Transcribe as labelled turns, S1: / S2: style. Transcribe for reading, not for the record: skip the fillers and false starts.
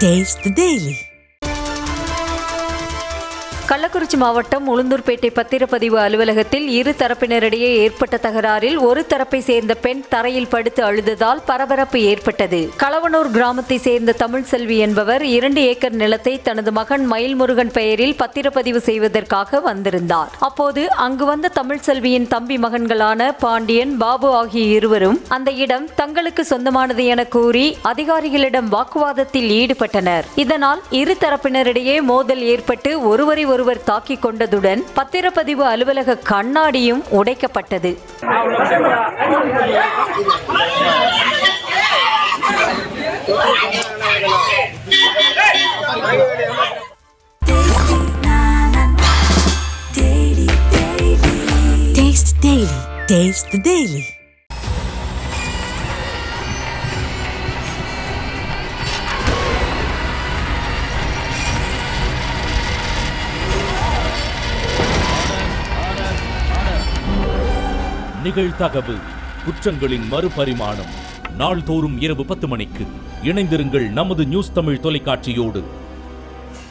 S1: Taste the Daily.
S2: Kallakurichi மாவட்டம் உளுந்தூர்பேட்டை பத்திரப்பதிவு அலுவலகத்தில் இரு தரப்பினரிடையே ஏற்பட்ட தகராறில் ஒரு தரப்பை சேர்ந்த பெண் தரையில் படுத்து அழுததால் பரபரப்பு ஏற்பட்டது. களவனூர் கிராமத்தை சேர்ந்த தமிழ்செல்வி என்பவர் 2 ஏக்கர் நிலத்தை தனது மகன் மயில்முருகன் பெயரில் பத்திரப்பதிவு செய்வதற்காக வந்திருந்தார். அப்போது அங்கு வந்த தமிழ்செல்வியின் தம்பி மகன்களான பாண்டியன், பாபு ஆகிய இருவரும் அந்த இடம் தங்களுக்கு சொந்தமானது என கூறி அதிகாரிகளிடம் வாக்குவாதத்தில் ஈடுபட்டனர். இதனால் இரு தரப்பினரிடையே மோதல் ஏற்பட்டு ஒருவரை ஒருவர் தாக்கிக் கொண்டதுடன் பத்திரப்பதிவு அலுவலக கண்ணாடியும் உடைக்கப்பட்டது.
S1: Taste Daily. Taste the Daily.
S3: நிகழ்தகவு குற்றங்களின் மறுபரிமாணம். நாள்தோறும் இரவு 10 மணிக்கு இணைந்திருங்கள் நமது நியூஸ் தமிழ் தொலைக்காட்சியோடு.